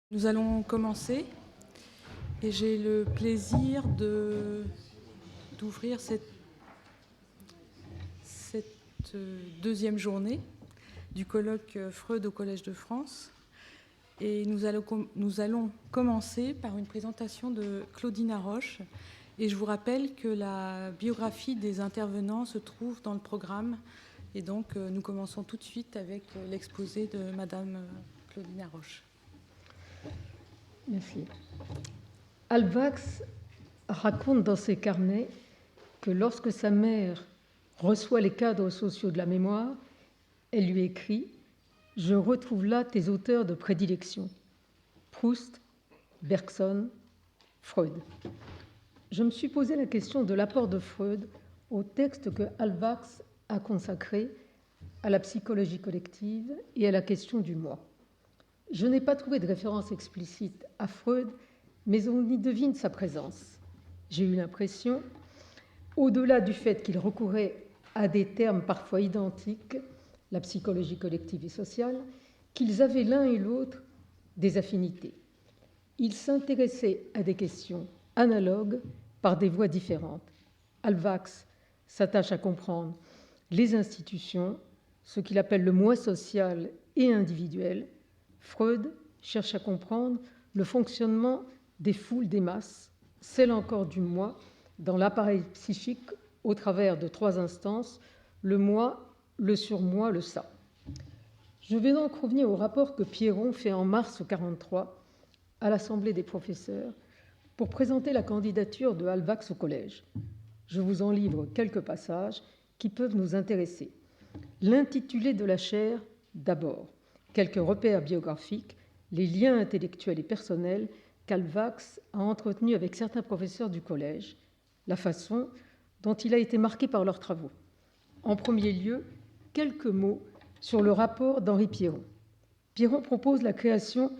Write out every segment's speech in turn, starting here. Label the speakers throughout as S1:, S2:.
S1: Nous allons commencer et j'ai le plaisir d'ouvrir cette deuxième journée du colloque Freud au Collège de France. Et nous allons commencer par une présentation de Claudine Arroche. Et je vous rappelle que la biographie des intervenants se trouve dans le programme. Et donc, nous commençons tout de suite avec l'exposé de Madame Claudine Arroche.
S2: Merci. Alvax raconte dans ses carnets que lorsque sa mère reçoit les cadres sociaux de la mémoire, elle lui écrit « Je retrouve là tes auteurs de prédilection, Proust, Bergson, Freud ». Je me suis posé la question de l'apport de Freud au texte que Alvax a consacré à la psychologie collective et à la question du moi. Je n'ai pas trouvé de référence explicite à Freud, mais on y devine sa présence. J'ai eu l'impression, au-delà du fait qu'il recourait à des termes parfois identiques, la psychologie collective et sociale, qu'ils avaient l'un et l'autre des affinités. Ils s'intéressaient à des questions analogues par des voies différentes. Alvax s'attache à comprendre les institutions, ce qu'il appelle le moi social et individuel. Freud cherche à comprendre le fonctionnement des foules, des masses, celle encore du moi, dans l'appareil psychique au travers de trois instances, le moi, le surmoi, le ça. Je vais donc revenir au rapport que Piéron fait en mars 1943 à l'Assemblée des professeurs pour présenter la candidature de Alvax au collège. Je vous en livre quelques passages qui peuvent nous intéresser. L'intitulé de la chaire, d'abord, quelques repères biographiques, les liens intellectuels et personnels qu'Alvax a entretenus avec certains professeurs du collège, la façon dont il a été marqué par leurs travaux. En premier lieu, quelques mots sur le rapport d'Henri Piéron. Piéron propose la création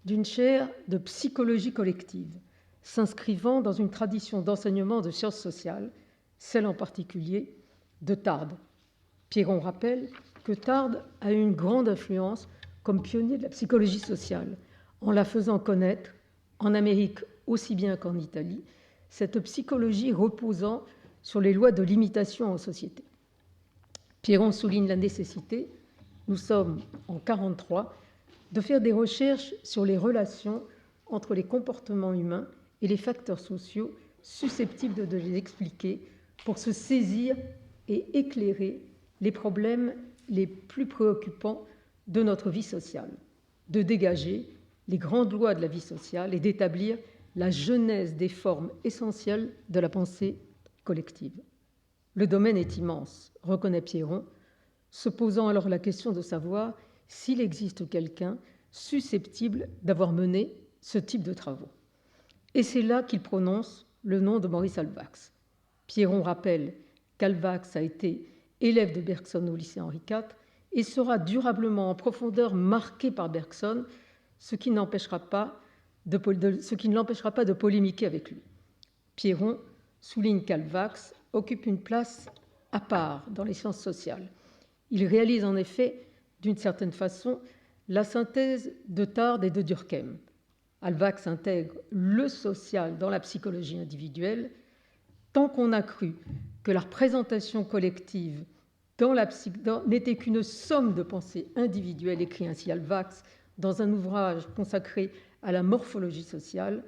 S2: d'une chaire de psychologie collective, s'inscrivant dans une tradition d'enseignement de sciences sociales, celle en particulier de Tarde. Piéron rappelle que Tarde a eu une grande influence comme pionnier de la psychologie sociale, en la faisant connaître, en Amérique aussi bien qu'en Italie, cette psychologie reposant sur les lois de l'imitation en société. Piéron souligne la nécessité, nous sommes en 1943, de faire des recherches sur les relations entre les comportements humains et les facteurs sociaux susceptibles de les expliquer pour se saisir et éclairer les problèmes les plus préoccupants de notre vie sociale, de dégager les grandes lois de la vie sociale et d'établir la genèse des formes essentielles de la pensée collective. Le domaine est immense, reconnaît Piéron, se posant alors la question de savoir s'il existe quelqu'un susceptible d'avoir mené ce type de travaux. Et c'est là qu'il prononce le nom de Maurice Alvax. Piéron rappelle qu'Alvax a été élève de Bergson au lycée Henri IV et sera durablement en profondeur marqué par Bergson, ce qui ne l'empêchera pas de polémiquer avec lui. Piéron souligne qu'Alvax occupe une place à part dans les sciences sociales. Il réalise en effet, d'une certaine façon, la synthèse de Tarde et de Durkheim. Alvax intègre le social dans la psychologie individuelle, tant qu'on a cru que la représentation collective n'était qu'une somme de pensées individuelles, écrit ainsi Alvax dans un ouvrage consacré à la morphologie sociale.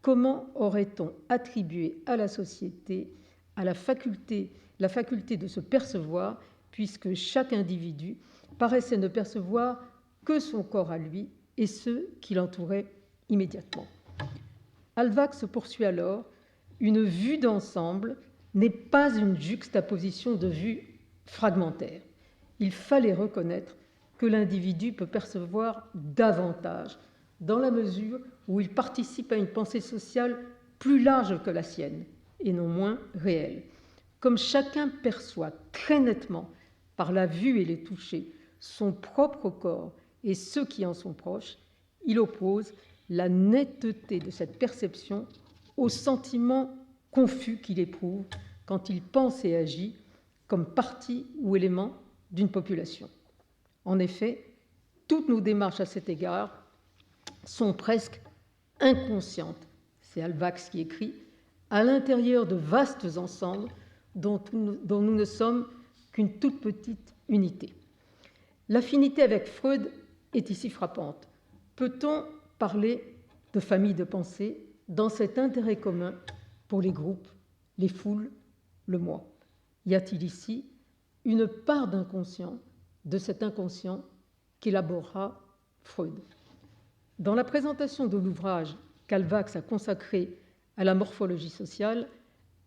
S2: Comment aurait-on attribué à la société la faculté de se percevoir, puisque chaque individu paraissait ne percevoir que son corps à lui et ceux qui l'entouraient immédiatement. Alvax poursuit alors, une vue d'ensemble n'est pas une juxtaposition de vues fragmentaires. Il fallait reconnaître que l'individu peut percevoir davantage dans la mesure où il participe à une pensée sociale plus large que la sienne et non moins réelle. Comme chacun perçoit très nettement par la vue et les touchés son propre corps et ceux qui en sont proches, il oppose la netteté de cette perception au sentiment confus qu'il éprouve quand il pense et agit comme partie ou élément d'une population. En effet, toutes nos démarches à cet égard sont presque inconscientes, c'est Alvax qui écrit, à l'intérieur de vastes ensembles dont nous ne sommes qu'une toute petite unité. L'affinité avec Freud est ici frappante. Peut-on parler de famille de pensée dans cet intérêt commun pour les groupes, les foules, le moi? Y a-t-il ici une part d'inconscient, de cet inconscient qu'élaborera Freud? Dans la présentation de l'ouvrage qu'Alvax a consacré à la morphologie sociale,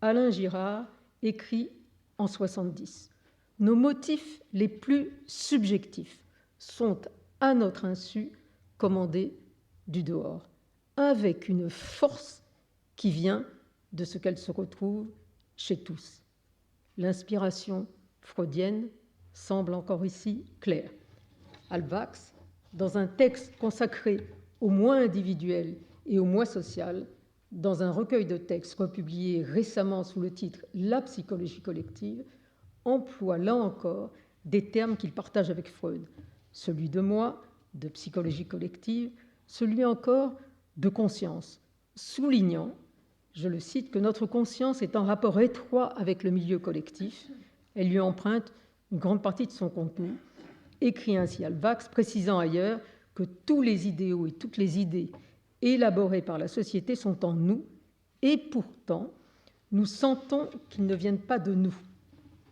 S2: Alain Girard écrit en 70 « Nos motifs les plus subjectifs sont, à notre insu, commandés du dehors, avec une force qui vient de ce qu'elle se retrouve chez tous. » L'inspiration freudienne semble encore ici claire. Alvax, dans un texte consacré au moi individuel et au moi social, dans un recueil de textes republié récemment sous le titre « La psychologie collective », emploie là encore des termes qu'il partage avec Freud, celui de moi, de psychologie collective, celui encore de conscience, soulignant, je le cite, que notre conscience est en rapport étroit avec le milieu collectif. Elle lui emprunte une grande partie de son contenu, écrit ainsi Alvax, précisant ailleurs que tous les idéaux et toutes les idées élaborés par la société sont en nous, et pourtant, nous sentons qu'ils ne viennent pas de nous.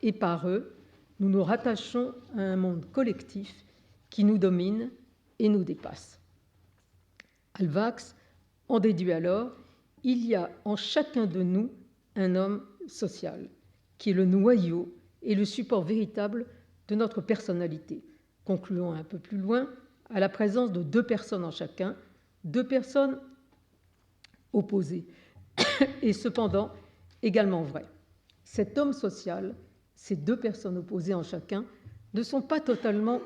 S2: Et par eux, nous nous rattachons à un monde collectif qui nous domine et nous dépasse. Alvax en déduit alors, il y a en chacun de nous un homme social, qui est le noyau et le support véritable de notre personnalité. Concluons un peu plus loin, à la présence de deux personnes en chacun, deux personnes opposées, et cependant également vraies. Cet homme social, ces deux personnes opposées en chacun, ne sont pas totalement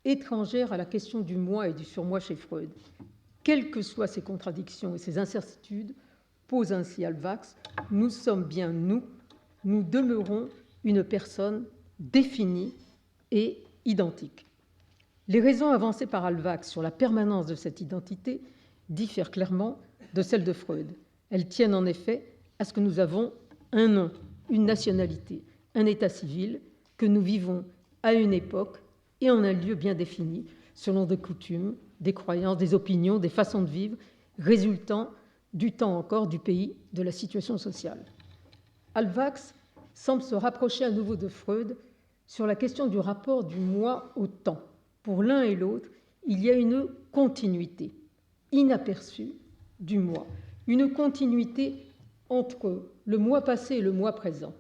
S2: étrangères à la question du moi et du surmoi chez Freud. Quelles que soient ces contradictions et ces incertitudes, pose ainsi Alvax, nous sommes bien nous demeurons une personne définie et identique. Les raisons avancées par Alvax sur la permanence de cette identité diffèrent clairement de celles de Freud. Elles tiennent en effet à ce que nous avons un nom, une nationalité, un état civil, que nous vivons à une époque et en un lieu bien défini, selon des coutumes, des croyances, des opinions, des façons de vivre, résultant du temps encore, du pays, de la situation sociale. Alvax semble se rapprocher à nouveau de Freud sur la question du rapport du moi au temps. Pour l'un et l'autre, il y a une continuité inaperçue du moi, une continuité entre le moi passé et le moi présent.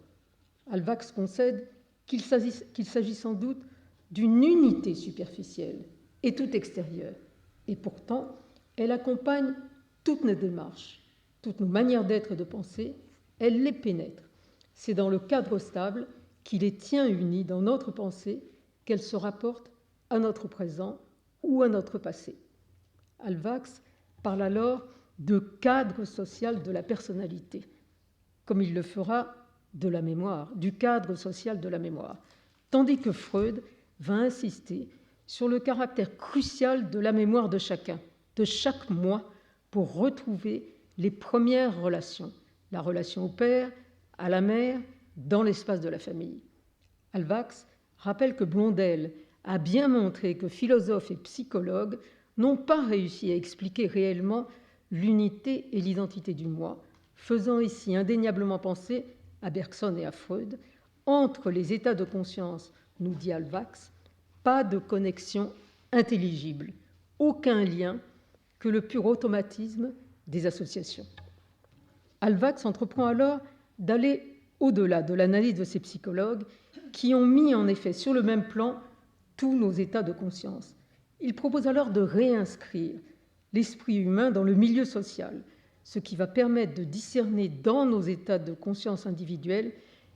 S2: Alvax concède qu'il s'agit sans doute d'une unité superficielle et toute extérieure, et pourtant, elle accompagne toutes nos démarches, toutes nos manières d'être et de penser, elle les pénètre. C'est dans le cadre stable qui les tient unis dans notre pensée qu'elles se rapportent à notre présent ou à notre passé. Alvax parle alors de cadre social de la personnalité, comme il le fera de la mémoire, du cadre social de la mémoire, tandis que Freud va insister sur le caractère crucial de la mémoire de chacun, de chaque moi, pour retrouver les premières relations, la relation au père, à la mère, dans l'espace de la famille. Alvax rappelle que Blondel a bien montré que philosophes et psychologues n'ont pas réussi à expliquer réellement l'unité et l'identité du moi, faisant ici indéniablement penser à Bergson et à Freud, entre les états de conscience, nous dit Alvax, pas de connexion intelligible, aucun lien que le pur automatisme des associations. Alvax entreprend alors d'aller au-delà de l'analyse de ces psychologues qui ont mis en effet sur le même plan tous nos états de conscience. Il propose alors de réinscrire l'esprit humain dans le milieu social, ce qui va permettre de discerner dans nos états de conscience individuels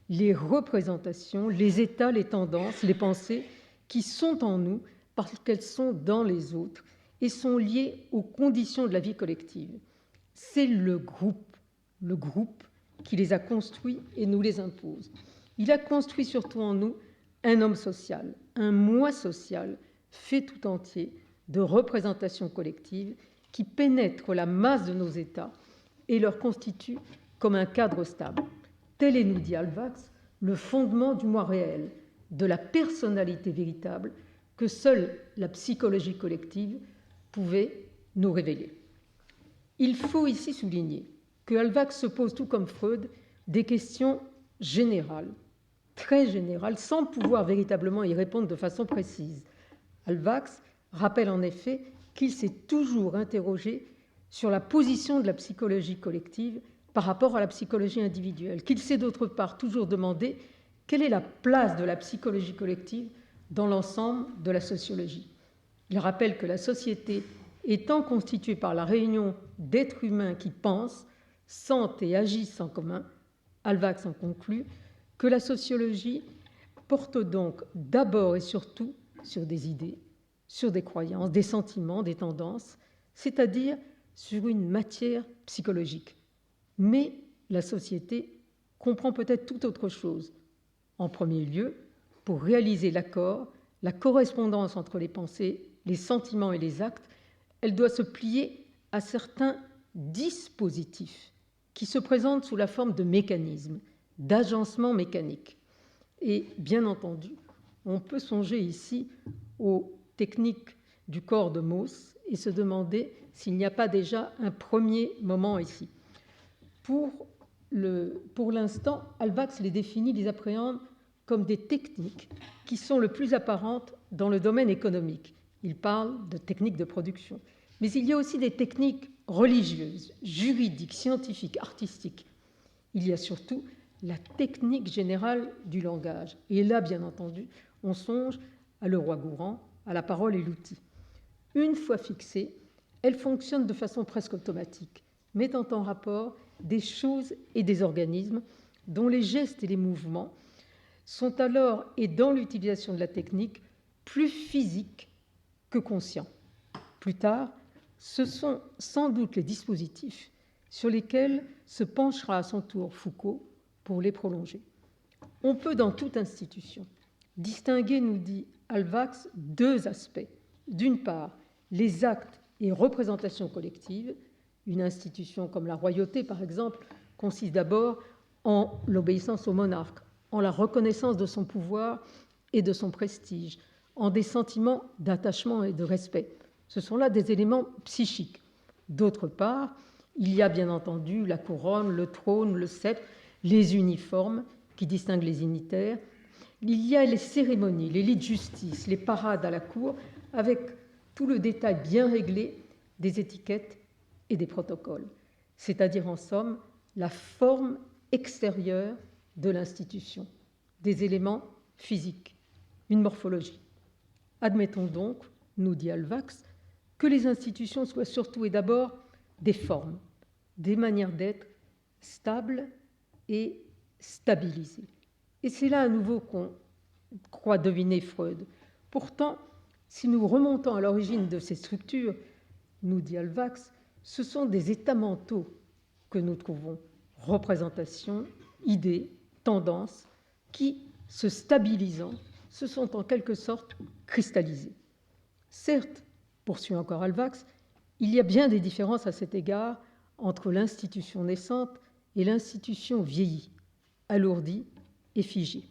S2: les représentations, les états, les tendances, les pensées qui sont en nous parce qu'elles sont dans les autres et sont liées aux conditions de la vie collective. C'est le groupe qui les a construits et nous les impose. Il a construit surtout en nous un homme social, un moi social fait tout entier de représentations collectives qui pénètre la masse de nos états et leur constitue comme un cadre stable. Tel est, nous dit Alvax, le fondement du moi réel, de la personnalité véritable que seule la psychologie collective pouvait nous révéler. Il faut ici souligner que Alvax se pose, tout comme Freud, des questions générales, très générales, sans pouvoir véritablement y répondre de façon précise. Alvax rappelle en effet qu'il s'est toujours interrogé sur la position de la psychologie collective par rapport à la psychologie individuelle, qu'il s'est d'autre part toujours demandé quelle est la place de la psychologie collective dans l'ensemble de la sociologie. Il rappelle que la société étant constituée par la réunion d'êtres humains qui pensent, sentent et agissent en commun, Alvax en conclut que la sociologie porte donc d'abord et surtout sur des idées, sur des croyances, des sentiments, des tendances, c'est-à-dire sur une matière psychologique. Mais la société comprend peut-être tout autre chose. En premier lieu, pour réaliser l'accord, la correspondance entre les pensées, les sentiments et les actes, elle doit se plier à certains dispositifs qui se présentent sous la forme de mécanismes, d'agencements mécaniques. Et bien entendu, on peut songer ici aux techniques du corps de Mauss et se demander s'il n'y a pas déjà un premier moment ici. Pour l'instant, Alvax les définit, les appréhende comme des techniques qui sont le plus apparentes dans le domaine économique. Il parle de techniques de production. Mais il y a aussi des techniques religieuses, juridiques, scientifiques, artistiques. Il y a surtout la technique générale du langage. Et là, bien entendu, on songe à Leroi-Gourhan, à la parole et l'outil. Une fois fixée, elle fonctionne de façon presque automatique, mettant en rapport des choses et des organismes dont les gestes et les mouvements sont alors, et dans l'utilisation de la technique, plus physiques que conscients. Plus tard, ce sont sans doute les dispositifs sur lesquels se penchera à son tour Foucault pour les prolonger. On peut, dans toute institution, distinguer, nous dit Alvax, deux aspects. D'une part, les actes et représentations collectives. Une institution comme la royauté, par exemple, consiste d'abord en l'obéissance au monarque, en la reconnaissance de son pouvoir et de son prestige, en des sentiments d'attachement et de respect. Ce sont là des éléments psychiques. D'autre part, il y a bien entendu la couronne, le trône, le sceptre, les uniformes qui distinguent les unitaires. Il y a les cérémonies, les lits de justice, les parades à la cour, avec tout le détail bien réglé des étiquettes et des protocoles, c'est-à-dire en somme la forme extérieure de l'institution, des éléments physiques, une morphologie. Admettons donc, nous dit Alvax, que les institutions soient surtout et d'abord des formes, des manières d'être stables et stabilisées. Et c'est là à nouveau qu'on croit deviner Freud. Pourtant, si nous remontons à l'origine de ces structures, nous dit Alvax, ce sont des états mentaux que nous trouvons, représentations, idées, tendances, qui, se stabilisant, se sont en quelque sorte cristallisées. Certes, poursuit encore Alvax, il y a bien des différences à cet égard entre l'institution naissante et l'institution vieillie, alourdie et figée.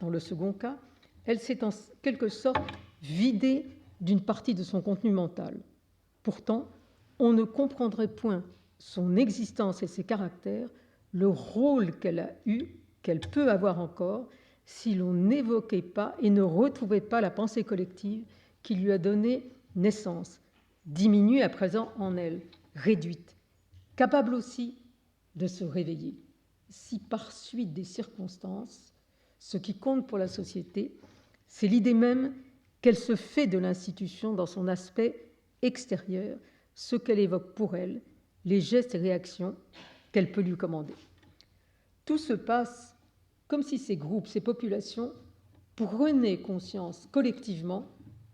S2: Dans le second cas, elle s'est en quelque sorte vidée d'une partie de son contenu mental. Pourtant, on ne comprendrait point son existence et ses caractères, le rôle qu'elle a eu, qu'elle peut avoir encore, si l'on n'évoquait pas et ne retrouvait pas la pensée collective qui lui a donné naissance, diminuée à présent en elle, réduite, capable aussi de se réveiller. Si par suite des circonstances, ce qui compte pour la société, c'est l'idée même qu'elle se fait de l'institution dans son aspect extérieur, ce qu'elle évoque pour elle, les gestes et réactions qu'elle peut lui commander. Tout se passe comme si ces groupes, ces populations, prenaient conscience collectivement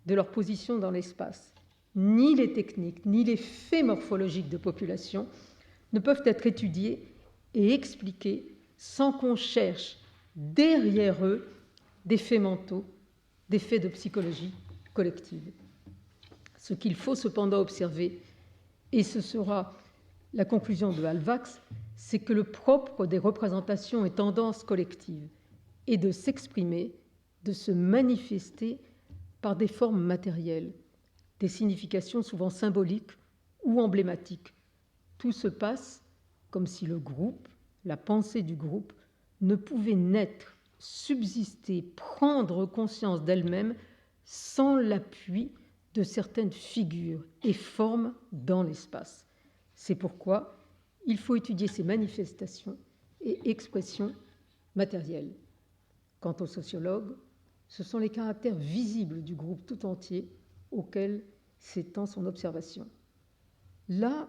S2: de leur position dans l'espace. Ni les techniques, ni les faits morphologiques de population ne peuvent être étudiés et expliqués sans qu'on cherche derrière eux des faits mentaux, des faits de psychologie collective. Ce qu'il faut cependant observer et ce sera la conclusion de Halbwachs, c'est que le propre des représentations et tendances collectives est de s'exprimer, de se manifester par des formes matérielles, des significations souvent symboliques ou emblématiques. Tout se passe comme si le groupe, la pensée du groupe, ne pouvait naître, subsister, prendre conscience d'elle-même sans l'appui de certaines figures et formes dans l'espace. C'est pourquoi il faut étudier ces manifestations et expressions matérielles. Quant aux sociologues, ce sont les caractères visibles du groupe tout entier auquel s'étend son observation. Là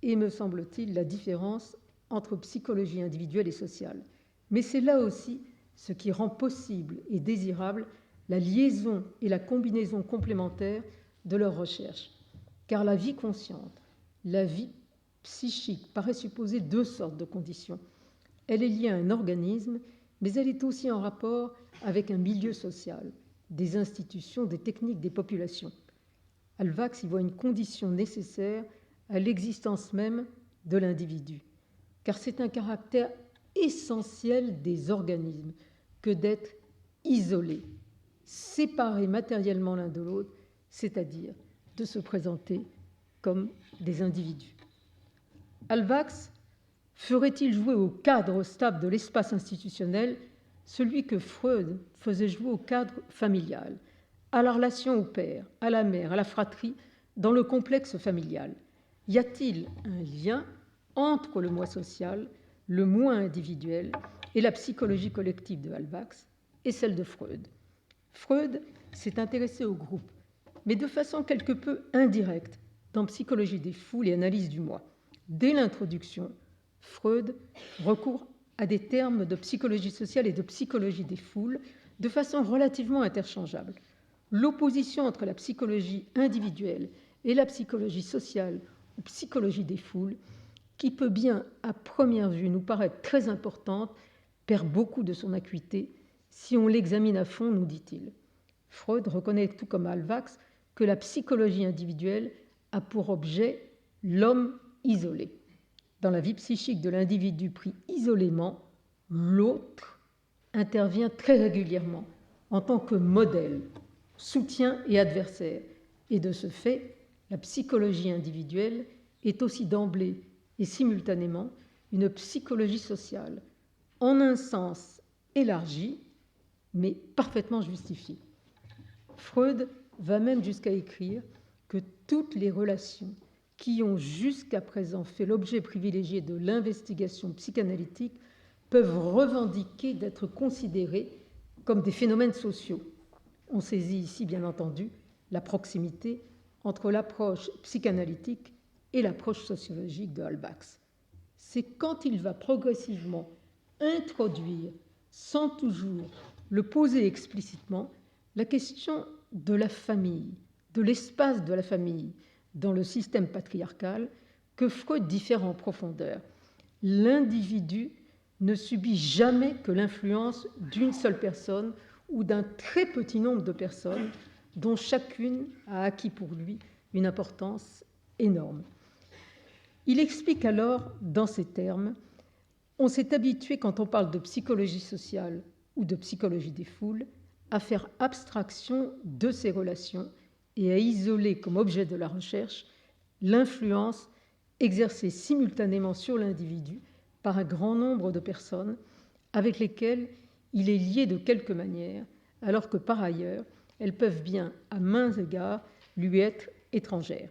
S2: est, me semble-t-il, la différence entre psychologie individuelle et sociale. Mais c'est là aussi ce qui rend possible et désirable la liaison et la combinaison complémentaire de leurs recherches. Car la vie consciente, la vie psychique paraît supposer deux sortes de conditions. Elle est liée à un organisme, mais elle est aussi en rapport avec un milieu social, des institutions, des techniques, des populations. Halbwachs y voit une condition nécessaire à l'existence même de l'individu, car c'est un caractère essentiel des organismes que d'être isolés, séparés matériellement l'un de l'autre, c'est-à-dire de se présenter comme des individus. Halbwachs ferait-il jouer au cadre stable de l'espace institutionnel celui que Freud faisait jouer au cadre familial, à la relation au père, à la mère, à la fratrie, dans le complexe familial? Y a-t-il un lien entre le moi social, le moi individuel et la psychologie collective de Halbwachs et celle de Freud? Freud s'est intéressé au groupe, mais de façon quelque peu indirecte dans Psychologie des foules et Analyse du moi. Dès l'introduction, Freud recourt à des termes de psychologie sociale et de psychologie des foules de façon relativement interchangeable. L'opposition entre la psychologie individuelle et la psychologie sociale ou psychologie des foules, qui peut bien à première vue nous paraître très importante, perd beaucoup de son acuité si on l'examine à fond, nous dit-il. Freud reconnaît, tout comme Halbwachs, que la psychologie individuelle a pour objet l'homme isolé. Dans la vie psychique de l'individu pris isolément, l'autre intervient très régulièrement en tant que modèle, soutien et adversaire. Et de ce fait, la psychologie individuelle est aussi d'emblée et simultanément une psychologie sociale, en un sens élargi, mais parfaitement justifié. Freud va même jusqu'à écrire que toutes les relations qui ont jusqu'à présent fait l'objet privilégié de l'investigation psychanalytique peuvent revendiquer d'être considérées comme des phénomènes sociaux. On saisit ici, bien entendu, la proximité entre l'approche psychanalytique et l'approche sociologique de Halbwachs. C'est quand il va progressivement introduire, sans toujours le poser explicitement, la question de la famille, de l'espace de la famille dans le système patriarcal, que Freud diffère en profondeur. L'individu ne subit jamais que l'influence d'une seule personne ou d'un très petit nombre de personnes dont chacune a acquis pour lui une importance énorme. Il explique alors, dans ces termes, on s'est habitué, quand on parle de psychologie sociale ou de psychologie des foules, à faire abstraction de ces relations et à isoler comme objet de la recherche l'influence exercée simultanément sur l'individu par un grand nombre de personnes avec lesquelles il est lié de quelque manière, alors que par ailleurs, elles peuvent bien, à maints égards, lui être étrangères.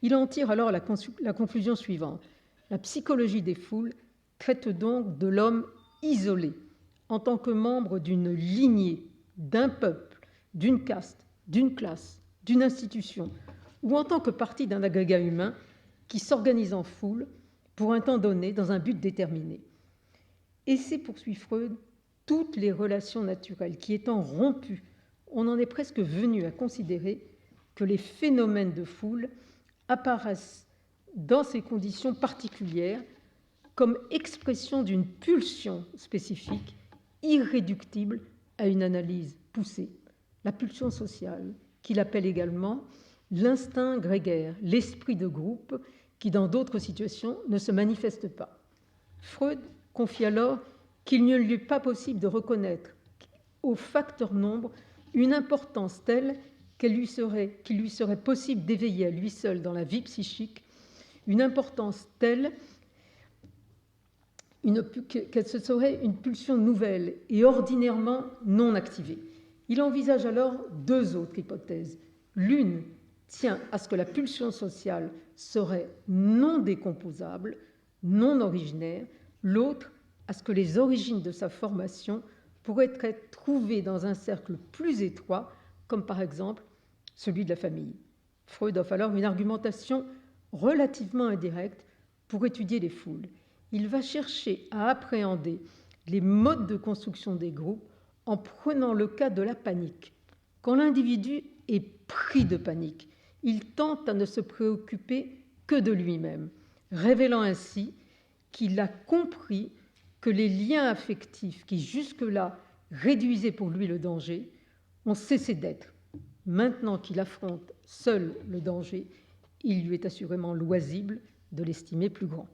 S2: Il en tire alors la conclusion suivante. La psychologie des foules traite donc de l'homme isolé, en tant que membre d'une lignée, d'un peuple, d'une caste, d'une classe, d'une institution, ou en tant que partie d'un agrégat humain qui s'organise en foule pour un temps donné dans un but déterminé. Et c'est, poursuit Freud, toutes les relations naturelles qui étant rompues, on en est presque venu à considérer que les phénomènes de foule apparaissent dans ces conditions particulières comme expression d'une pulsion spécifique, irréductible à une analyse poussée, la pulsion sociale, qu'il appelle également l'instinct grégaire, l'esprit de groupe, qui, dans d'autres situations, ne se manifestent pas. Freud confie alors qu'il ne lui est pas possible de reconnaître au facteur nombre une importance telle qu'il lui serait possible d'éveiller à lui seul dans la vie psychique, une importance telle que ce serait une pulsion nouvelle et ordinairement non activée. Il envisage alors deux autres hypothèses. L'une tient à ce que la pulsion sociale serait non décomposable, non originaire, l'autre à ce que les origines de sa formation pourraient être trouvées dans un cercle plus étroit, comme par exemple celui de la famille. Freud offre alors une argumentation relativement indirecte pour étudier les foules. Il va chercher à appréhender les modes de construction des groupes en prenant le cas de la panique. Quand l'individu est pris de panique, il tente à ne se préoccuper que de lui-même, révélant ainsi qu'il a compris que les liens affectifs qui jusque-là réduisaient pour lui le danger ont cessé d'être. Maintenant qu'il affronte seul le danger, il lui est assurément loisible de l'estimer plus grand.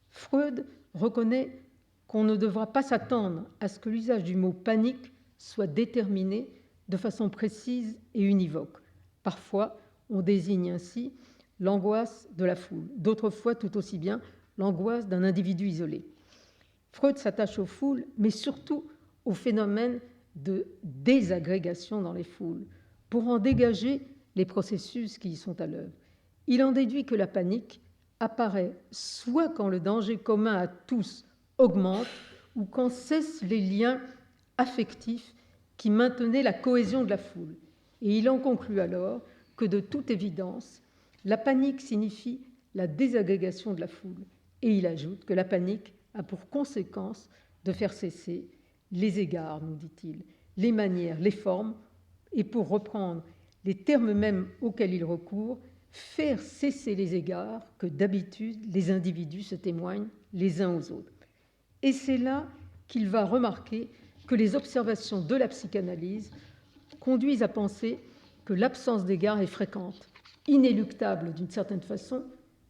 S2: Freud reconnaît qu'on ne devra pas s'attendre à ce que l'usage du mot panique soit déterminé de façon précise et univoque. Parfois, on désigne ainsi l'angoisse de la foule, d'autres fois tout aussi bien l'angoisse d'un individu isolé. Freud s'attache aux foules, mais surtout au phénomène de désagrégation dans les foules, pour en dégager les processus qui y sont à l'œuvre. Il en déduit que la panique apparaît soit quand le danger commun à tous augmente, ou quand cessent les liens affectifs qui maintenaient la cohésion de la foule. Et il en conclut alors que, de toute évidence, la panique signifie la désagrégation de la foule. Et il ajoute que la panique a pour conséquence de faire cesser les égards, nous dit-il, les manières, les formes, et pour reprendre les termes mêmes auxquels il recourt, faire cesser les égards que d'habitude les individus se témoignent les uns aux autres. Et c'est là qu'il va remarquer que les observations de la psychanalyse conduisent à penser que l'absence d'égard est fréquente, inéluctable d'une certaine façon,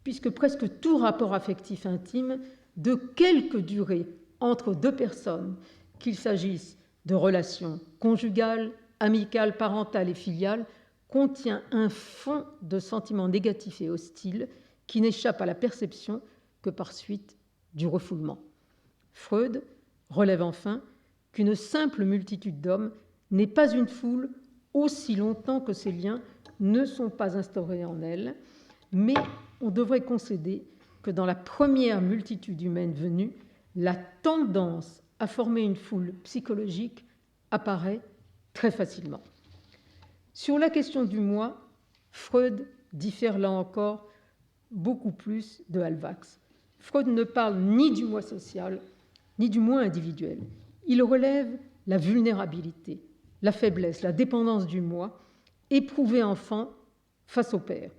S2: puisque presque tout rapport affectif intime, de quelque durée entre deux personnes, qu'il s'agisse de relations conjugales, amicales, parentales et filiales, contient un fond de sentiments négatifs et hostiles qui n'échappe à la perception que par suite du refoulement. Freud relève enfin qu'une simple multitude d'hommes n'est pas une foule aussi longtemps que ces liens ne sont pas instaurés en elle, mais on devrait concéder que dans la première multitude humaine venue, la tendance à former une foule psychologique apparaît très facilement. Sur la question du moi, Freud diffère là encore beaucoup plus de Halbwachs. Freud ne parle ni du moi social, ni du moi individuel. Il relève la vulnérabilité, la faiblesse, la dépendance du moi, éprouvé enfant face au père.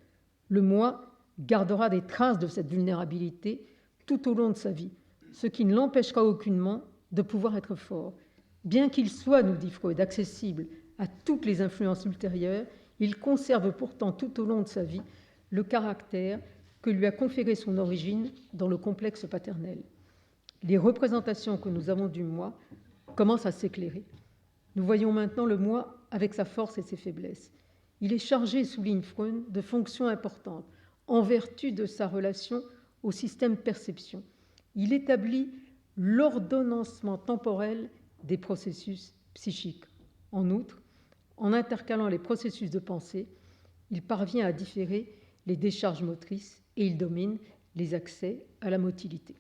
S2: Le moi gardera des traces de cette vulnérabilité tout au long de sa vie, ce qui ne l'empêchera aucunement de pouvoir être fort. Bien qu'il soit, nous dit Freud, accessible à toutes les influences ultérieures, il conserve pourtant tout au long de sa vie le caractère que lui a conféré son origine dans le complexe paternel. Les représentations que nous avons du moi commencent à s'éclairer. Nous voyons maintenant le moi avec sa force et ses faiblesses. Il est chargé, souligne Freud, de fonctions importantes en vertu de sa relation au système perception. Il établit l'ordonnancement temporel des processus psychiques. En outre, en intercalant les processus de pensée, il parvient à différer les décharges motrices et il domine les accès à la motilité.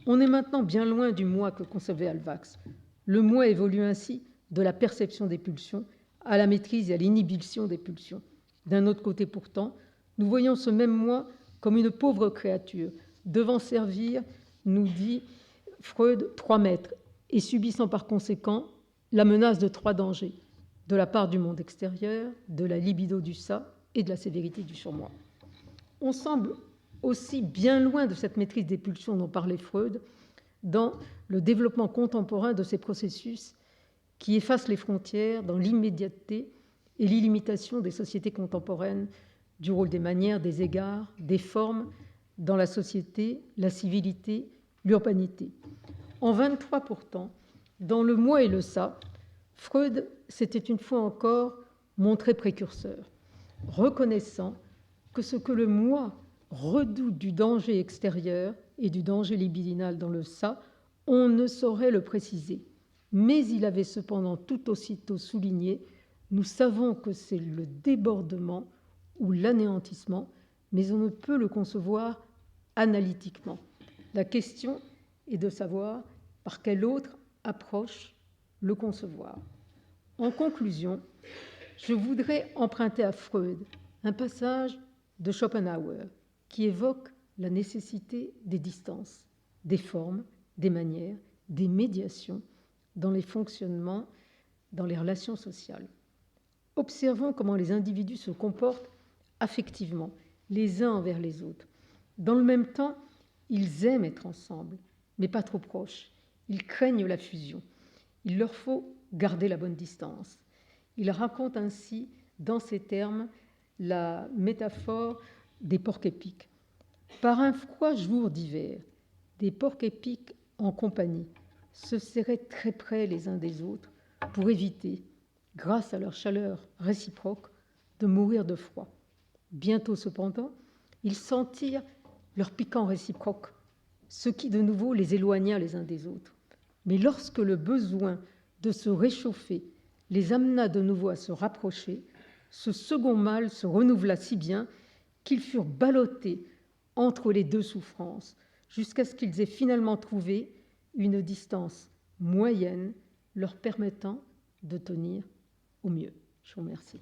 S2: On est maintenant bien loin du moi que concevait Halbwachs. Le moi évolue ainsi de la perception des pulsions à la maîtrise et à l'inhibition des pulsions. D'un autre côté pourtant, nous voyons ce même moi comme une pauvre créature, devant servir, nous dit Freud, 3 maîtres, et subissant par conséquent la menace de 3 dangers, de la part du monde extérieur, de la libido du ça et de la sévérité du surmoi. On semble aussi bien loin de cette maîtrise des pulsions dont parlait Freud dans le développement contemporain de ces processus qui effacent les frontières dans l'immédiateté et l'illimitation des sociétés contemporaines du rôle des manières, des égards, des formes, dans la société, la civilité, l'urbanité. En 23 pourtant, dans Le moi et le ça, Freud s'était une fois encore montré précurseur, reconnaissant que ce que le moi redoute du danger extérieur et du danger libidinal dans le ça, on ne saurait le préciser. Mais il avait cependant tout aussitôt souligné: nous savons que c'est le débordement ou l'anéantissement, mais on ne peut le concevoir analytiquement. La question est de savoir par quelle autre approche le concevoir. En conclusion, je voudrais emprunter à Freud un passage de Schopenhauer qui évoque la nécessité des distances, des formes, des manières, des médiations dans les fonctionnements, dans les relations sociales. Observons comment les individus se comportent affectivement, les uns envers les autres. Dans le même temps, ils aiment être ensemble, mais pas trop proches. Ils craignent la fusion. Il leur faut garder la bonne distance. Il raconte ainsi, dans ces termes, la métaphore des porcs-épics. Par un froid jour d'hiver, des porcs-épics en compagnie se serraient très près les uns des autres pour éviter, grâce à leur chaleur réciproque, de mourir de froid. Bientôt, cependant, ils sentirent leur piquant réciproque, ce qui de nouveau les éloigna les uns des autres. Mais lorsque le besoin de se réchauffer les amena de nouveau à se rapprocher, ce second mal se renouvela si bien qu'ils furent ballottés entre les deux souffrances, jusqu'à ce qu'ils aient finalement trouvé une distance moyenne leur permettant de tenir au mieux. Je vous remercie.